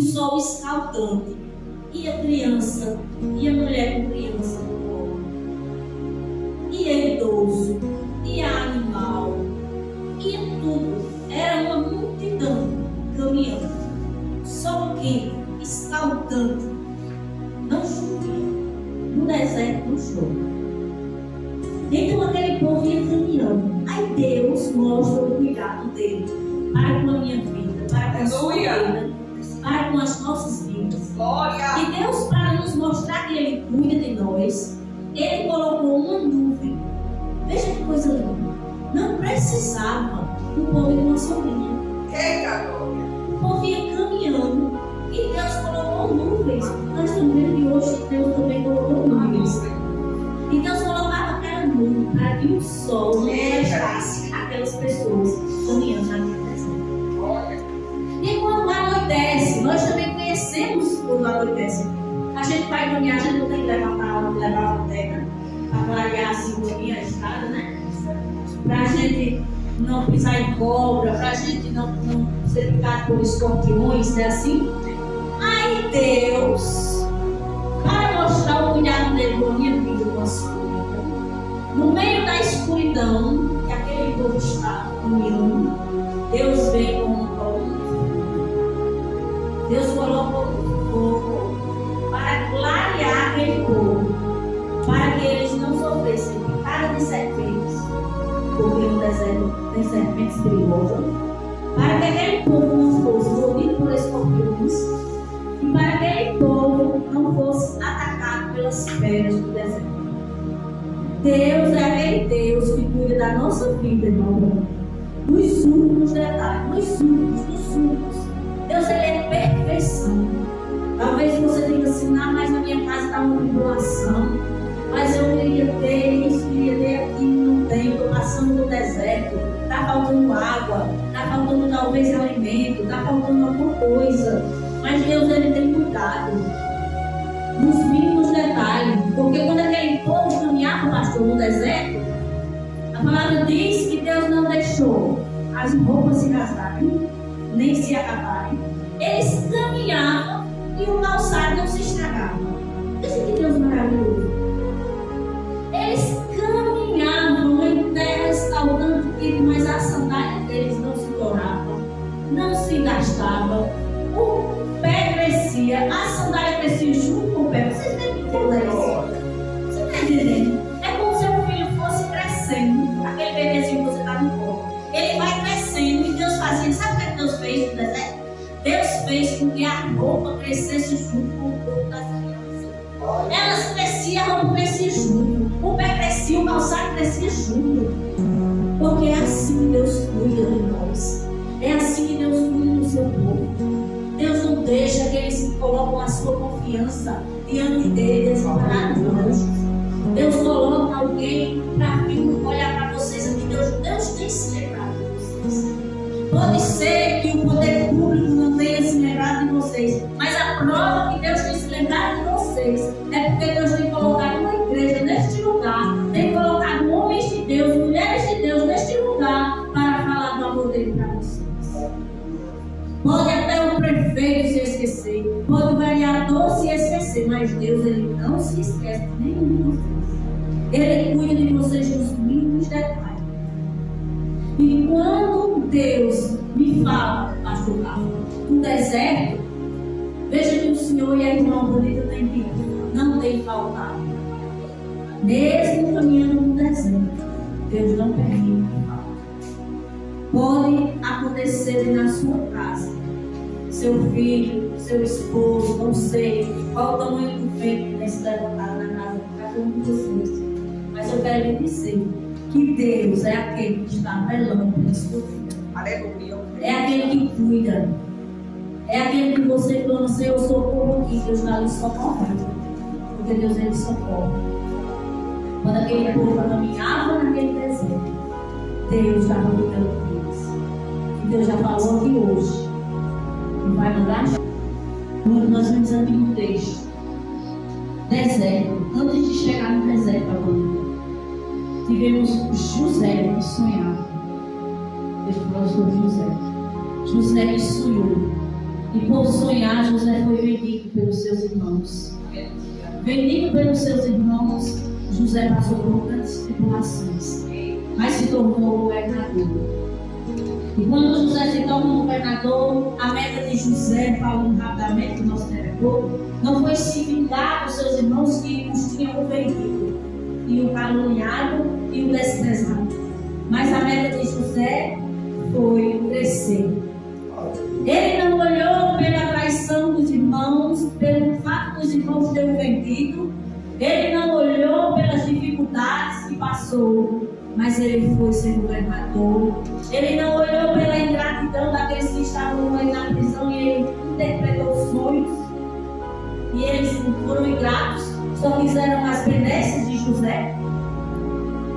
sol escaldante, e a criança, e a mulher com criança no colo, e a idoso, e a animal, e tudo. Era uma multidão caminhando, sol quente, escaldante, não chovia, no deserto não chove. Então aquele povo ia caminhando. Aí Deus mostra o cuidado dele para com a minha vida, para com a sua vida, para com as nossas vidas. Glória. E Deus, para nos mostrar que Ele cuida de nós, Ele colocou uma nuvem. Veja que coisa linda. Não precisava do povo ir com uma sombrinha. Eita, glória. O povo ia caminhando e Deus colocou nuvens. Nós estamos vendo que hoje Deus também colocou nuvens. E Deus colocava aquela nuvem para que o sol não deixasse aquelas pessoas caminhando na minha presença. E quando anoitece, nós também conhecemos quando anoitece. A gente vai caminhar, a gente não tem que levar para aula, levar a lanterna para clarear assim um pouquinho a estrada, né? Para a gente não pisar em cobra, para a gente não ser picado por escorpiões, é assim? Aí Deus, para mostrar o cuidado dele com a minha vida, com a sua vida, no meio da escuridão que aquele povo está caminhando, Deus vem com uma coluna. Deus colocou um fogo para clarear aquele povo, para que eles não sofressem picada de serpentes, porque no deserto tem serpentes perigosas, para que aquele povo não fosse mordido por escorpiões e para que aquele povo não fosse atacado pelas feras do deserto. Deus é aquele Deus que cuida da nossa vida, irmão, nos últimos detalhes, nos últimos. Deus, Ele é perfeição. Talvez você diga assim, não, mas na minha casa está uma tribulação, mas eu queria ter isso, queria ter aquilo, não tem, estou passando no deserto, está faltando água, está faltando talvez alimento, está faltando alguma coisa. Mas Deus, Ele tem cuidado nos mínimos detalhes, porque quando aquele povo caminhava, pastor, no deserto, a palavra diz que Deus não deixou as roupas se rasgarem, nem se acabarem. Eles caminhavam e o calçado não se estragava. Veja que Deus maravilhoso. Eles caminhavam em terra escaldante, mas a sandália deles não se torava, não se gastava. O pé crescia, a sandália crescia junto com o pé. Vocês devem entender isso? Você está entendendo? É como se o filho fosse crescendo, aquele bebezinho que você está no colo. Ele vai crescendo e Deus fazia. Sabe o que Deus fez no deserto? Deus fez com que a roupa crescesse junto com o corpo das crianças. Elas cresciam, a roupa crescia junto, o pé crescia, o calçado crescia junto. Porque é assim que Deus cuida de nós. É assim que Deus cuida do seu povo. Deus não deixa que eles colocam a sua confiança diante dele, desamparados. Deus coloca alguém para vir olhar para vocês aqui. Deus tem se lembrado de vocês. Pode ser que o poder público não tenha se lembrado de vocês, mas a prova que Deus tem se lembrado de vocês é porque Deus tem colocado uma igreja neste lugar, tem colocado homens de Deus, mulheres de Deus neste lugar para falar do amor dele para vocês. Pode até o prefeito se esquecer, pode o vereador se esquecer, mas Deus, Ele não se esquece de nenhum de vocês. Ele cuida de vocês nos mínimos detalhes. E quando Deus me fala, pastor Carlos, no deserto, veja que o Senhor e a irmã bonita têm dito, não tem faltado. Mesmo caminhando no deserto, Deus não permite que falte. Pode acontecer na sua casa, seu filho, seu esposo, não sei qual o tamanho do vento que tem se levantado na casa de cada um de vocês, mas eu quero lhe dizer que Deus é aquele que está velando pela sua vida. Aleluia. É aquele que cuida. É aquele que você clama, Senhor, socorro aqui. Deus está ali socorrendo. Porque Deus, Ele socorre. Quando aquele povo caminhava naquele deserto, Deus estava cuidando deles. E Deus já falou aqui hoje. Não vai mandar? Quando nós vemos aqui no texto, deserto, antes de chegar no deserto agora, tivemos José que sonhava. Deus falou sobre José. José que sonhou E por sonhar, José foi vendido pelos seus irmãos. Vendido pelos seus irmãos, José passou por grandes tribulações, mas se tornou governador. E quando José se torna governador, a meta de José, falando rapidamente do nosso diretor, não foi se vingar dos seus irmãos que os tinham vendido, e o caluniado e o desprezado. Mas a meta de José foi crescer. Ele não olhou pela traição dos irmãos, pelo fato dos irmãos terem vendido. Ele não olhou pelas dificuldades que passou, mas ele foi ser governador. Ele não olhou pela ingratidão daqueles que estavam ali na prisão e ele interpretou sonhos. E eles foram ingratos, só fizeram as benesses de José.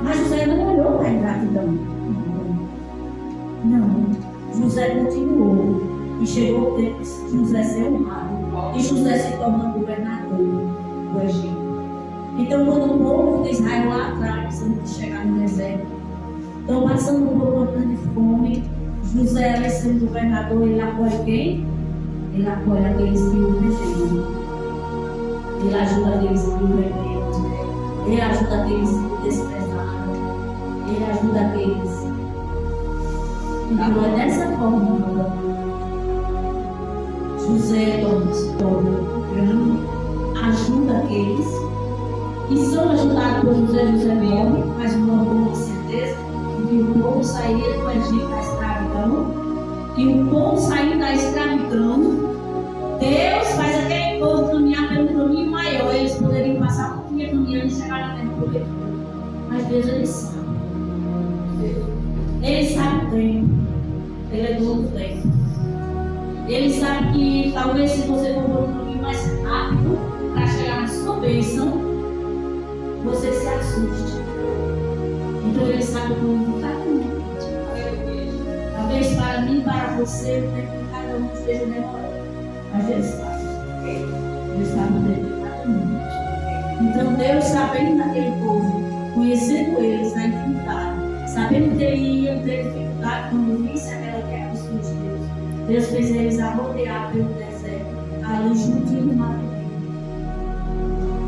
Mas José não olhou para a ingratidão. Não. José continuou. E chegou o tempo de José ser honrado. E José se torna governador do Egito. Então, quando o povo de Israel lá atrás, antes de chegar no deserto, estão passando por uma grande fome, José, ali sendo governador, ele apoia quem? Ele apoia aqueles que o desejam. Ele ajuda aqueles que o venderam. Ele ajuda aqueles que o desprezaram. Ele ajuda aqueles. Então, é dessa forma, José se torna grande, ajuda aqueles que são ajudados por José. José morre, mas morre com certeza que o povo sairia do Egito da escravidão. E o povo saindo da escravidão, Deus faz aquele povo caminhar pelo caminho maior. Eles poderiam passar por um caminhando e chegar na terra prometida. Mas Deus, ele sabe. Ele sabe o tempo. Ele é dono do tempo. Ele sabe que talvez se você for por um caminho mais rápido para chegar na sua bênção, você se assuste. Então ele sabe como está comigo. Talvez para mim, para você, o tempo de cada um esteja demorando. Mas Deus sabe. Deus sabe o tempo de cada um. Então Deus, sabendo daquele povo, conhecendo eles na intimidade, sabendo que ele ia ter dificuldade quando visse aquela guerra dos filisteus, Deus fez eles a rodear pelo deserto, ali juntinho do mar.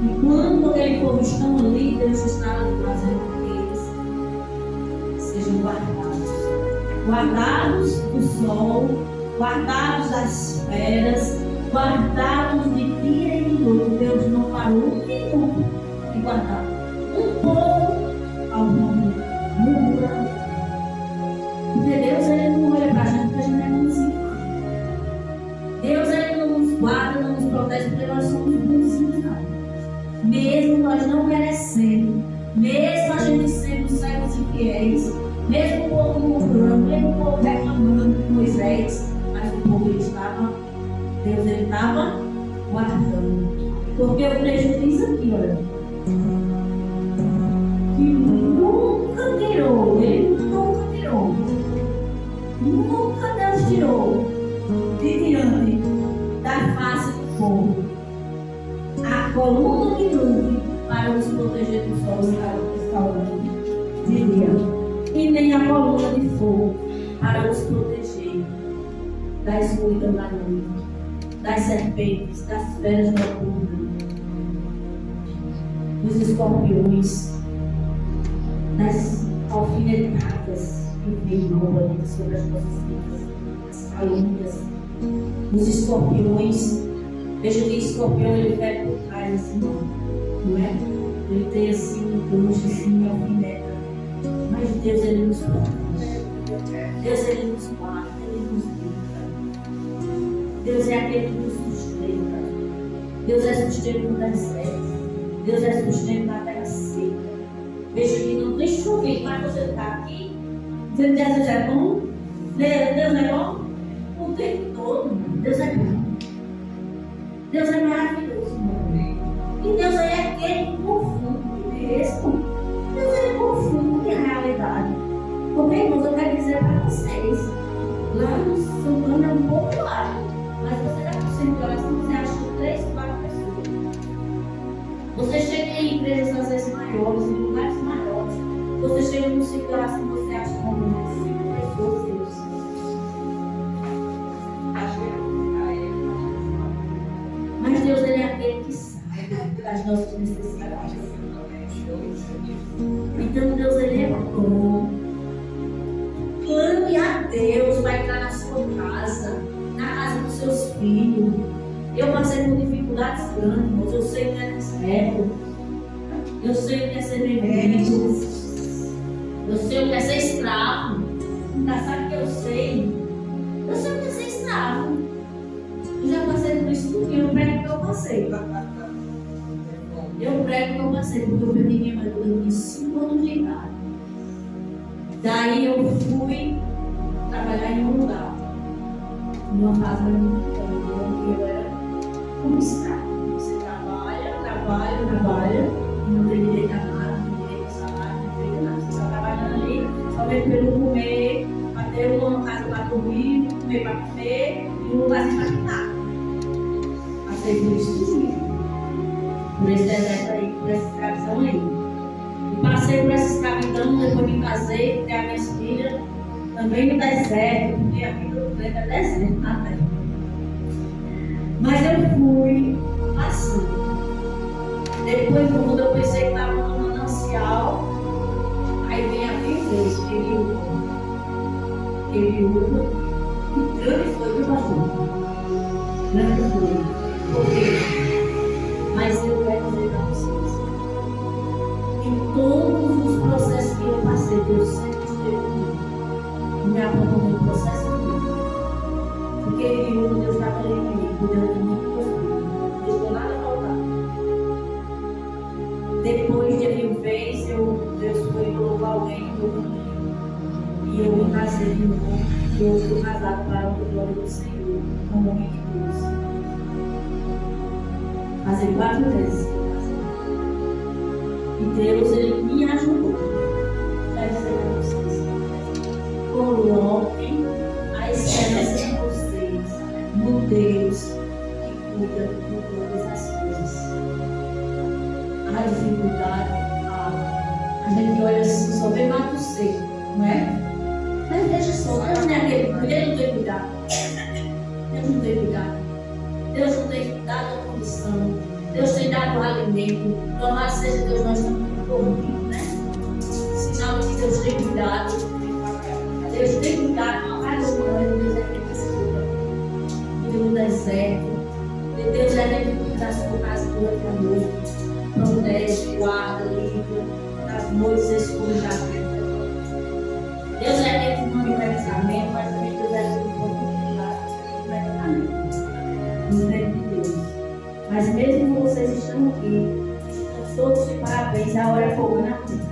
E quando aquele povo estão ali, Deus está fazendo com que eles sejam guardados. Guardados do sol, guardados das feras, guardados de dia e de noite. Deus não parou um minuto de guardar um povo ao mundo murmurando. Porque Deus, ele não olha para a gente porque a gente é bonzinho. Deus, ele não nos guarda, não nos protege porque nós somos bonzinhos, não. Mesmo nós não merecendo, mesmo a gente sendo cegos e fiéis, mesmo o povo murmurando, mesmo o povo reclamando de Moisés, mas o povo ele estava, Deus ele estava guardando. Porque o texto diz aqui, olha, que nunca tirou, ele nunca tirou, nunca Deus tirou de diante da face do povo a coluna de nuvem para nos proteger do sol escaldante de dia, e nem a coluna de fogo para nos proteger da escuridão da noite, das serpentes, das feras noturnas, dos escorpiões, das alfinetadas que vêm novamente sobre as nossas vidas, as calúnias, dos escorpiões. Veja que escorpião ele pega por trás assim, não é? Ele tem assim um gancho, assim, uma alfineta. Mas Deus, ele nos protege. Deus, ele nos guarda, ele nos livra. Deus é aquele que nos sustenta. Deus é sustento no deserto. Deus é sustento na terra seca. Veja que não tem chover, mas você está aqui, dizendo que Deus é bom. Deus é bom o tempo todo. Deus é bom. Deus é maravilhoso. E Deus é aquele que confunde mesmo. Deus é confunde a realidade. Porque, irmãos, eu quero dizer para vocês, lá no Santana é um pouco lá, mas você já consegue olhar se você acha 3 ou 4 pessoas. Você chega em igrejas às vezes maiores, em lugares maiores. Você chega no ciclo assim, você acha como 5 pessoas. Acho que Deus, Ele é aquele que sabe das nossas necessidades. Então, Deus, Ele é bom. Clame a Deus, vai entrar na sua casa, na casa dos seus filhos. Eu passei por dificuldades grandes, mas eu sei que é certo. Eu sei o que é ser vendido. Eu sei o que é ser escravo. Ainda sabe que eu sei. Eu sei o que é ser escravo. Eu já passei por isso tudo. Eu prego que eu passei. Eu prego que eu passei, porque eu perdi minha mãe quando eu tinha 5 anos de idade. Daí eu fui trabalhar em um lugar. Numa casa onde eu era como escravo. Você trabalha. Não tem direito a nada, não tem direito a salário, não tem direito a nada. Você está trabalhando ali, só vem pelo comer, para ter uma casa para dormir, comer para comer e um lugarzinho para ficar. Passei por isso tudo. Por esse deserto aí, por essa escravidão aí. E passei por essa escravidão, depois me casei, criei minhas filhas, também no deserto, porque a vida do crente é deserto, tá, velho? Mas eu fui passando. Depois, quando eu pensei que estava no manancial, aí vem a vivez, que viúva, e grande foi, viu, pastor? Grande foi. Por quê? Mas eu quero dizer para vocês, em todos os processos que eu passei, Deus sempre esteve comigo. Não me abandonou no processo nenhum. Porque viúva, Deus estava ali comigo, cuidando de mim e dos meus. Não deixou nada faltar. Depois de viuvez, Deus foi colocar alguém no meu caminho. E eu me casei de novo. E eu fui casado para a glória do Senhor, com o homem de Deus. Casei 4 vezes que eu casei. E Deus, Ele me ajudou. Quero dizer para vocês: coloquem a esperança em vocês, no Deus que cuida de todas as coisas. A dificuldade, a gente olha assim, só vê mato seco, não é? Mas veja só, Deus não é aquele, Ele não tem cuidado. Deus não tem cuidado. Deus não tem cuidado da condição. Deus tem dado o alimento. Louvado seja Deus, nós estamos dormindo, né? Sinal de que Deus tem cuidado. Deus tem cuidado, não vai dormindo, Deus é aquele que se cuida. Cuida no deserto. Deus é aquele que cuida da sua casa durante a noite. Protege, guarda, livra das noites escuras da vida. Deus é aquele que manda o medicamento, mas também Deus é aquele que manda o medicamento. No nome de Deus. Mas mesmo que vocês estão aqui, estão todos de parabéns, a hora é fogo na vida.